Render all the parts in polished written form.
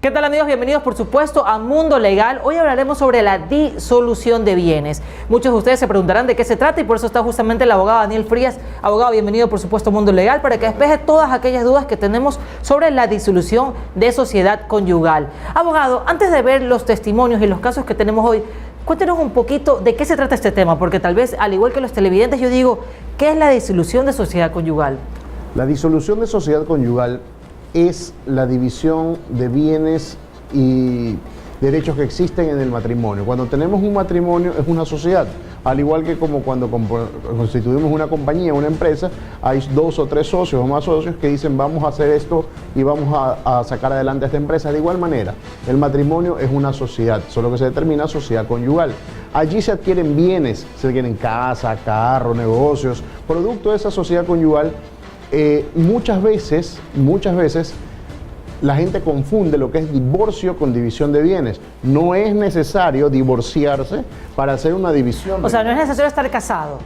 ¿Qué tal, amigos? Bienvenidos, por supuesto, a Mundo Legal. Hoy hablaremos sobre la disolución de bienes. Muchos de ustedes se preguntarán de qué se trata y por eso está justamente el abogado Daniel Frías. Abogado, bienvenido, por supuesto, a Mundo Legal, para que despeje todas aquellas dudas que tenemos sobre la disolución de sociedad conyugal. Abogado, antes de ver los testimonios y los casos que tenemos hoy, cuéntenos un poquito de qué se trata este tema, porque tal vez, al igual que los televidentes, yo digo, ¿qué es la disolución de sociedad conyugal? La disolución de sociedad conyugal es la división de bienes y derechos que existen en el matrimonio. Cuando tenemos un matrimonio es una sociedad, al igual que como cuando constituimos una compañía, una empresa, hay 2 o 3 socios o más socios que dicen vamos a hacer esto y vamos a sacar adelante esta empresa. De igual manera, el matrimonio es una sociedad, solo que se determina sociedad conyugal. Allí se adquieren bienes, se adquieren casa, carro, negocios, producto de esa sociedad conyugal. Muchas veces la gente confunde lo que es divorcio con división de bienes. No es necesario divorciarse para hacer una división. O sea, no es necesario estar casado.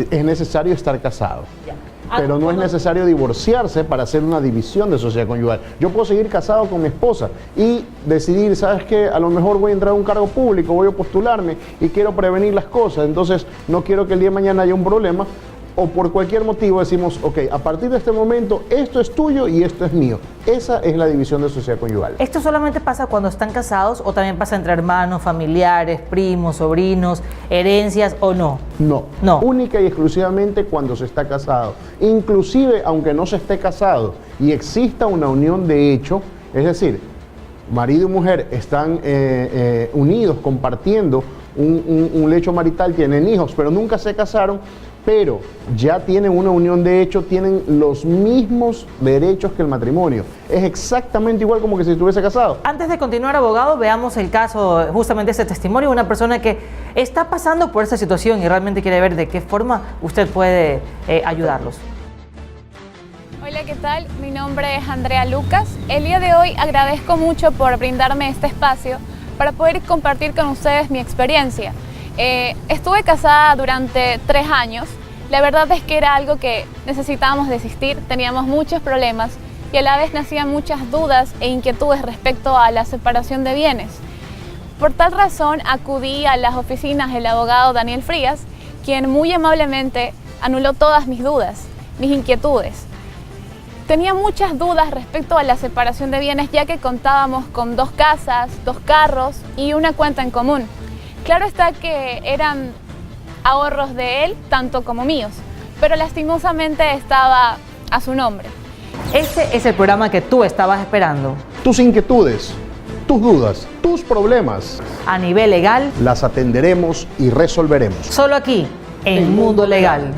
Es necesario estar casado. Ya. Pero no es necesario divorciarse para hacer una división de sociedad conyugal. Yo puedo seguir casado con mi esposa y decidir, ¿sabes qué? A lo mejor voy a entrar a un cargo público, voy a postularme y quiero prevenir las cosas. Entonces, no quiero que el día de mañana haya un problema. O por cualquier motivo decimos, ok, a partir de este momento esto es tuyo y esto es mío. Esa es la división de sociedad conyugal. ¿Esto solamente pasa cuando están casados o también pasa entre hermanos, familiares, primos, sobrinos, herencias o no? No. Única y exclusivamente cuando se está casado. Inclusive aunque no se esté casado y exista una unión de hecho, es decir, marido y mujer están unidos, compartiendo un lecho marital, tienen hijos, pero nunca se casaron, pero ya tienen una unión de hecho, tienen los mismos derechos que el matrimonio. Es exactamente igual como que si estuviese casado. Antes de continuar, abogado, veamos el caso, justamente ese testimonio de una persona que está pasando por esta situación y realmente quiere ver de qué forma usted puede ayudarlos. Hola, ¿qué tal? Mi nombre es Andrea Lucas. El día de hoy agradezco mucho por brindarme este espacio para poder compartir con ustedes mi experiencia. Estuve casada durante 3 años. La verdad es que era algo que necesitábamos desistir, teníamos muchos problemas y a la vez nacían muchas dudas e inquietudes respecto a la separación de bienes. Por tal razón acudí a las oficinas del abogado Daniel Frías, quien muy amablemente anuló todas mis dudas, mis inquietudes. Tenía muchas dudas respecto a la separación de bienes, ya que contábamos con 2 casas, 2 carros y una cuenta en común. Claro está que eran ahorros de él, tanto como míos, pero lastimosamente estaba a su nombre. Este es el programa que tú estabas esperando. Tus inquietudes, tus dudas, tus problemas, A nivel legal, las atenderemos y resolveremos. solo aquí, en Mundo Legal.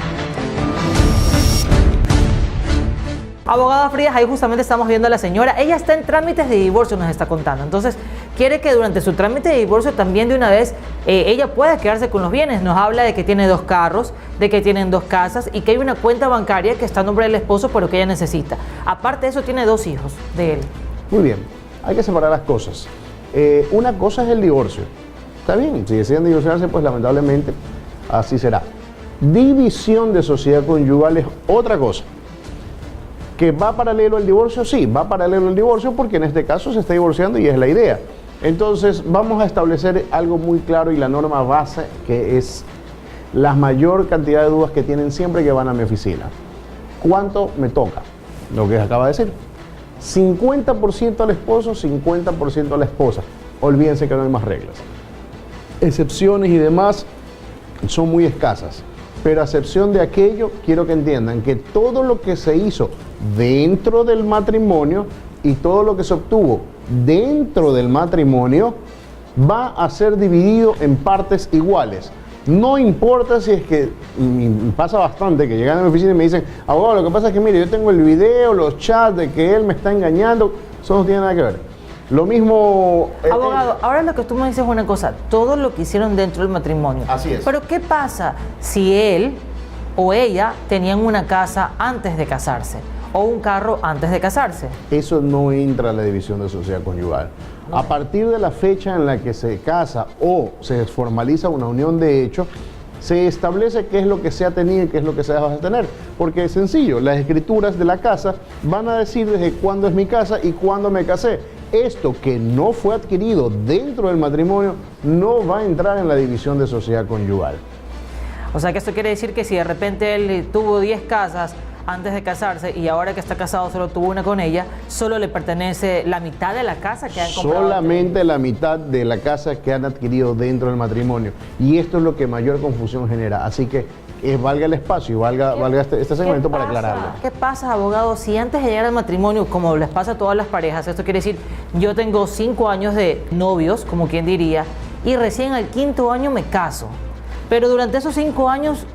Abogada Frías, ahí justamente estamos viendo a la señora. Ella está en trámites de divorcio, nos está contando. Entonces, quiere que durante su trámite de divorcio también de una vez ella pueda quedarse con los bienes. Nos habla de que tiene 2 carros, de que tienen 2 casas y que hay una cuenta bancaria que está a nombre del esposo, pero que ella necesita. Aparte de eso, tiene 2 hijos de él. Muy bien, hay que separar las cosas. Una cosa es el divorcio. Está bien, si deciden divorciarse, pues lamentablemente así será. División de sociedad conyugal es otra cosa. ¿Que va paralelo al divorcio? Sí, va paralelo al divorcio porque en este caso se está divorciando y es la idea. Entonces vamos a establecer algo muy claro y la norma base, que es la mayor cantidad de dudas que tienen siempre que van a mi oficina. ¿Cuánto me toca? Lo que acaba de decir. 50% al esposo, 50% a la esposa. Olvídense que no hay más reglas. Excepciones y demás son muy escasas. Pero a excepción de aquello, quiero que entiendan que todo lo que se hizo dentro del matrimonio y todo lo que se obtuvo dentro del matrimonio va a ser dividido en partes iguales. No importa si es que, pasa bastante que llegan a mi oficina y me dicen, abogado, lo que pasa es que mire, yo tengo el video, los chats de que él me está engañando, eso no tiene nada que ver. Lo mismo... Abogado, ahora lo que tú me dices es una cosa, todo lo que hicieron dentro del matrimonio. Así es. Pero ¿qué pasa si él o ella tenían una casa antes de casarse o un carro antes de casarse? Eso no entra a la división de sociedad conyugal. A partir de la fecha en la que se casa o se formaliza una unión de hecho, se establece qué es lo que se ha tenido y qué es lo que se deja de tener. Porque es sencillo, las escrituras de la casa van a decir desde cuándo es mi casa y cuándo me casé. Esto que no fue adquirido dentro del matrimonio no va a entrar en la división de sociedad conyugal. O sea que esto quiere decir que si de repente él tuvo 10 casas antes de casarse y ahora que está casado solo tuvo una con ella, solo le pertenece la mitad de la casa que han comprado. Solamente la mitad de la casa que han adquirido dentro del matrimonio. Y esto es lo que mayor confusión genera. Así que valga el espacio y valga este segmento para aclararlo. ¿Qué pasa, abogado, si antes de llegar al matrimonio, como les pasa a todas las parejas, esto quiere decir, yo tengo 5 años de novios, como quien diría, y recién al 5.º año me caso, pero durante esos 5 años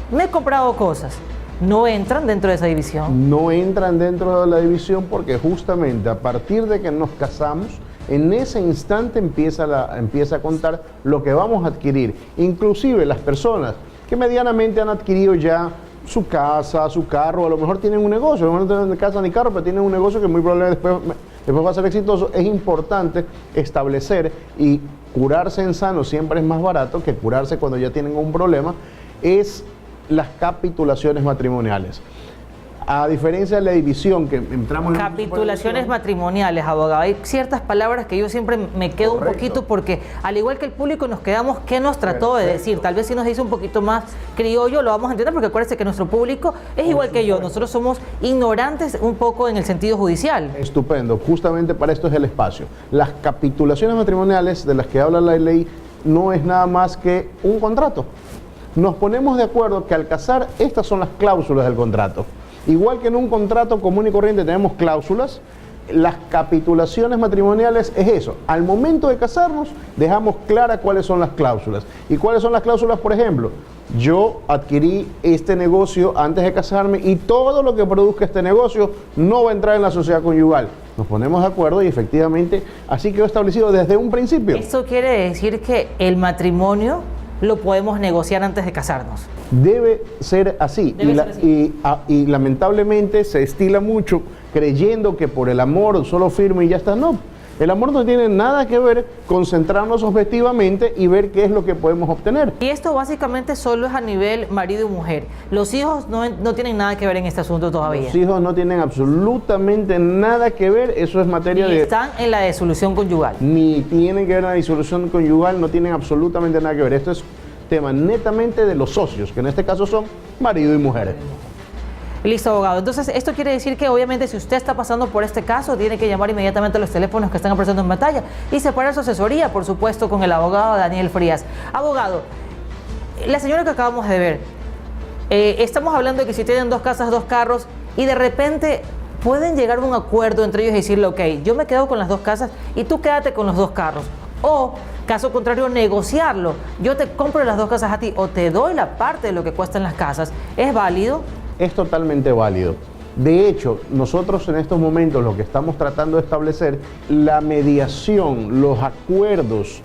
me he comprado cosas? ¿No entran dentro de esa división? No entran dentro de la división porque justamente a partir de que nos casamos, en ese instante empieza a contar lo que vamos a adquirir. Inclusive las personas que medianamente han adquirido ya su casa, su carro, a lo mejor tienen un negocio, a lo mejor no tienen casa ni carro, pero tienen un negocio que muy probablemente después va a ser exitoso. Es importante establecer, y curarse en sano siempre es más barato que curarse cuando ya tienen un problema, es las capitulaciones matrimoniales. A diferencia de la división que entramos en... Capitulaciones matrimoniales, abogado. Hay ciertas palabras que yo siempre me quedo un poquito porque, al igual que el público, nos quedamos qué nos trató de decir. Tal vez si nos dice un poquito más criollo lo vamos a entender, porque acuérdense que nuestro público es igual que yo. Nosotros somos ignorantes un poco en el sentido judicial. Estupendo. Justamente para esto es el espacio. Las capitulaciones matrimoniales de las que habla la ley no es nada más que un contrato. Nos ponemos de acuerdo que al casar estas son las cláusulas del contrato. Igual que en un contrato común y corriente tenemos cláusulas, las capitulaciones matrimoniales es eso. Al momento de casarnos dejamos claras cuáles son las cláusulas. ¿Y cuáles son las cláusulas? Por ejemplo, yo adquirí este negocio antes de casarme y todo lo que produzca este negocio no va a entrar en la sociedad conyugal. Nos ponemos de acuerdo y efectivamente así quedó establecido desde un principio. Eso quiere decir que el matrimonio lo podemos negociar antes de casarnos. Debe ser así. Y lamentablemente se estila mucho creyendo que por el amor solo firme y ya está. No, el amor no tiene nada que ver con centrarnos objetivamente y ver qué es lo que podemos obtener. Y esto básicamente solo es a nivel marido y mujer. Los hijos no tienen nada que ver en este asunto todavía. Los hijos no tienen absolutamente nada que ver, eso es materia de... Están en la disolución conyugal. Ni tienen que ver en la disolución conyugal, no tienen absolutamente nada que ver. Esto es tema netamente de los socios, que en este caso son marido y mujer. Listo, abogado. Entonces, esto quiere decir que obviamente si usted está pasando por este caso, tiene que llamar inmediatamente a los teléfonos que están apareciendo en pantalla y separar su asesoría, por supuesto, con el abogado Daniel Frías. Abogado, la señora que acabamos de ver, estamos hablando de que si tienen 2 casas, 2 carros, y de repente pueden llegar a un acuerdo entre ellos y decirle, ok, yo me quedo con las 2 casas y tú quédate con los 2 carros. O, caso contrario, negociarlo. Yo te compro las 2 casas a ti o te doy la parte de lo que cuestan las casas. ¿Es válido? Es totalmente válido. De hecho, nosotros en estos momentos lo que estamos tratando de establecer, la mediación, los acuerdos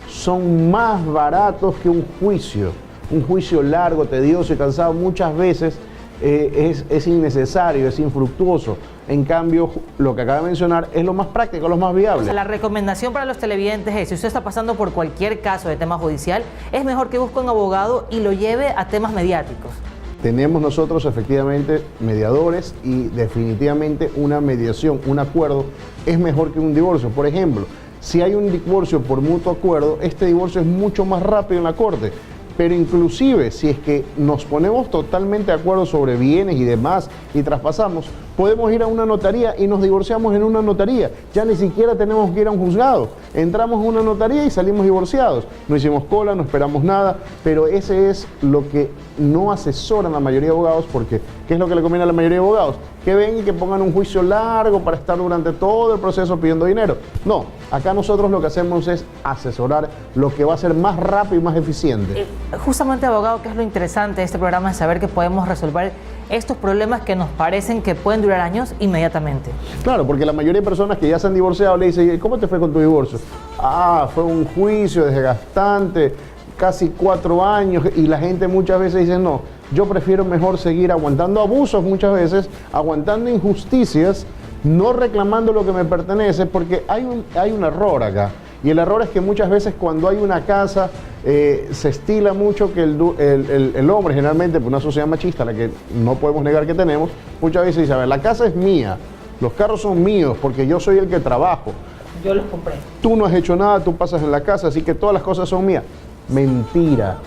son más baratos que un juicio. Un juicio largo, tedioso y cansado muchas veces es innecesario, es infructuoso. En cambio, lo que acaba de mencionar es lo más práctico, lo más viable. O sea, la recomendación para los televidentes es, si usted está pasando por cualquier caso de tema judicial, es mejor que busque un abogado y lo lleve a temas mediáticos. Tenemos nosotros efectivamente mediadores y definitivamente una mediación, un acuerdo es mejor que un divorcio. Por ejemplo, si hay un divorcio por mutuo acuerdo, este divorcio es mucho más rápido en la corte. Pero inclusive si es que nos ponemos totalmente de acuerdo sobre bienes y demás y traspasamos, podemos ir a una notaría y nos divorciamos en una notaría. Ya ni siquiera tenemos que ir a un juzgado. Entramos a una notaría y salimos divorciados. No hicimos cola, no esperamos nada, pero ese es lo que no asesoran la mayoría de abogados, porque ¿qué es lo que le conviene a la mayoría de abogados? Que vengan y que pongan un juicio largo para estar durante todo el proceso pidiendo dinero. No, acá nosotros lo que hacemos es asesorar lo que va a ser más rápido y más eficiente. Justamente, abogado, que es lo interesante de este programa, es saber que podemos resolver estos problemas que nos parecen que pueden durar años inmediatamente. Claro, porque la mayoría de personas que ya se han divorciado le dicen, ¿cómo te fue con tu divorcio? Ah, fue un juicio desgastante, casi 4 años, y la gente muchas veces dice, no, yo prefiero mejor seguir aguantando abusos muchas veces, aguantando injusticias, no reclamando lo que me pertenece, porque hay un error acá. Y el error es que muchas veces cuando hay una casa se estila mucho que el hombre, generalmente por una sociedad machista, la que no podemos negar que tenemos, muchas veces dice, a ver, la casa es mía, los carros son míos porque yo soy el que trabajo. Yo los compré. Tú no has hecho nada, tú pasas en la casa, así que todas las cosas son mías. Mentira,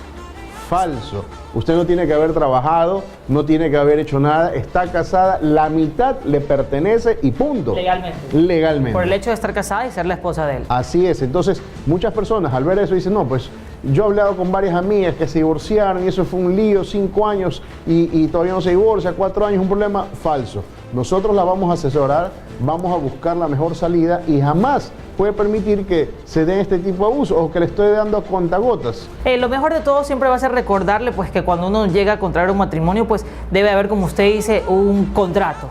falso. Usted no tiene que haber trabajado, no tiene que haber hecho nada, está casada, la mitad le pertenece y punto. Legalmente. Legalmente. Por el hecho de estar casada y ser la esposa de él. Así es, entonces muchas personas al ver eso dicen, no, pues yo he hablado con varias amigas que se divorciaron y eso fue un lío, 5 años y todavía no se divorcia, 4 años, un problema falso. Nosotros la vamos a asesorar, vamos a buscar la mejor salida y jamás puede permitir que se den este tipo de abusos o que le estoy dando a cuentagotas. Lo mejor de todo siempre va a ser recordarle pues que cuando uno llega a contraer un matrimonio pues debe haber, como usted dice, un contrato.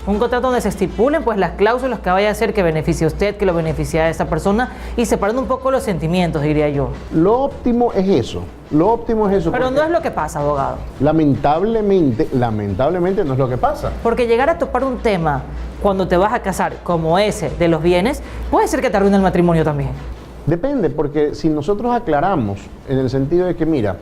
Un contrato donde se estipulen pues las cláusulas que vaya a hacer que beneficie a usted, que lo beneficie a esta persona y separando un poco los sentimientos, diría yo. Lo óptimo es eso. Lo óptimo es eso. Pero no es lo que pasa, abogado. Lamentablemente no es lo que pasa. Porque llegar a topar un tema cuando te vas a casar como ese de los bienes, puede ser que te arruine el matrimonio también. Depende, porque si nosotros aclaramos en el sentido de que, mira,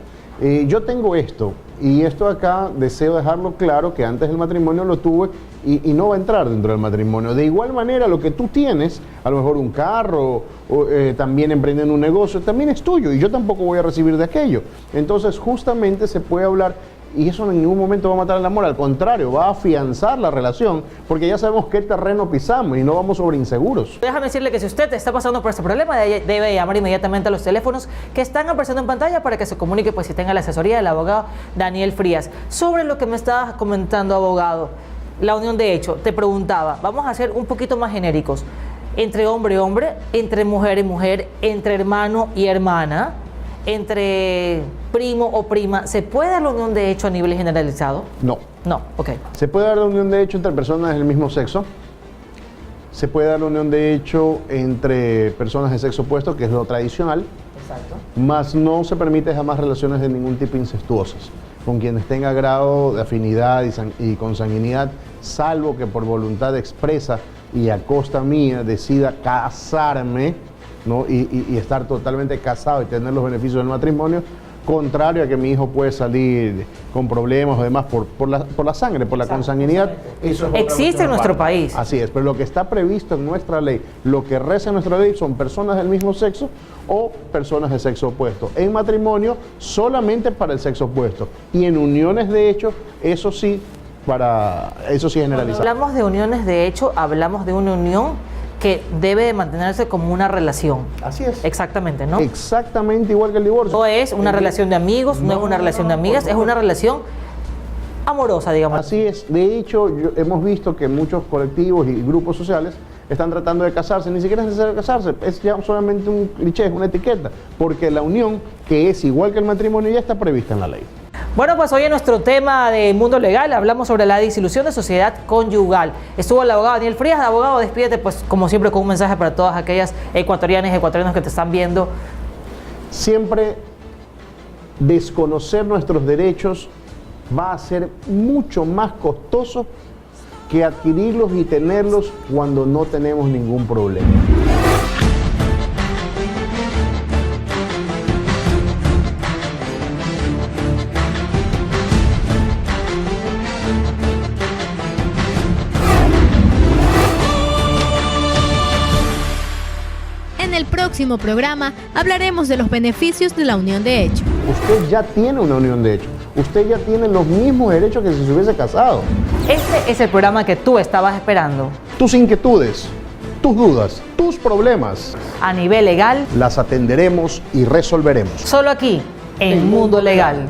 yo tengo esto y esto acá deseo dejarlo claro que antes del matrimonio lo tuve y no va a entrar dentro del matrimonio. De igual manera, lo que tú tienes, a lo mejor un carro, o, también emprendiendo un negocio, también es tuyo y yo tampoco voy a recibir de aquello. Entonces, justamente se puede hablar y eso en ningún momento va a matar el amor, al contrario, va a afianzar la relación porque ya sabemos qué terreno pisamos y no vamos sobre inseguros. Déjame decirle que si usted está pasando por este problema, debe llamar inmediatamente a los teléfonos que están apareciendo en pantalla para que se comunique pues si tenga la asesoría del abogado Daniel Frías. Sobre lo que me estabas comentando, abogado, la unión de hecho, te preguntaba, vamos a ser un poquito más genéricos, entre hombre y hombre, entre mujer y mujer, entre hermano y hermana, entre primo o prima, ¿se puede dar la unión de hecho a nivel generalizado? No. No, ok. Se puede dar la unión de hecho entre personas del mismo sexo. Se puede dar la unión de hecho entre personas de sexo opuesto, que es lo tradicional. Exacto. Mas no se permite jamás relaciones de ningún tipo incestuosas con quienes tenga grado de afinidad y consanguinidad, salvo que por voluntad expresa y a costa mía decida casarme, ¿no? y estar totalmente casado y tener los beneficios del matrimonio, contrario a que mi hijo puede salir con problemas o demás por la sangre, por la consanguinidad. Eso es existe en nuestro país. Así es, pero lo que está previsto en nuestra ley, lo que reza en nuestra ley son personas del mismo sexo o personas de sexo opuesto. En matrimonio solamente para el sexo opuesto y en uniones de hecho, eso sí es generalizado. Cuando hablamos de uniones de hecho, hablamos de una unión que debe de mantenerse como una relación. Así es. Exactamente, ¿no? Exactamente igual que el divorcio. No es una relación de amigos, no es una relación de amigas, es una relación amorosa, digamos. Así es. De hecho, hemos visto que muchos colectivos y grupos sociales están tratando de casarse. Ni siquiera es necesario casarse, es ya solamente un cliché, es una etiqueta, porque la unión, que es igual que el matrimonio, ya está prevista en la ley. Bueno, pues hoy en nuestro tema de Mundo Legal hablamos sobre la disolución de sociedad conyugal. Estuvo el abogado Daniel Frías. Abogado, despídete pues como siempre con un mensaje para todas aquellas ecuatorianas y ecuatorianos que te están viendo. Siempre desconocer nuestros derechos va a ser mucho más costoso que adquirirlos y tenerlos cuando no tenemos ningún problema. En el próximo programa hablaremos de los beneficios de la unión de hecho. Usted ya tiene una unión de hecho. Usted ya tiene los mismos derechos que si se hubiese casado. Este es el programa que tú estabas esperando. Tus inquietudes, tus dudas, tus problemas, A nivel legal, las atenderemos y resolveremos. solo aquí, en Mundo Legal.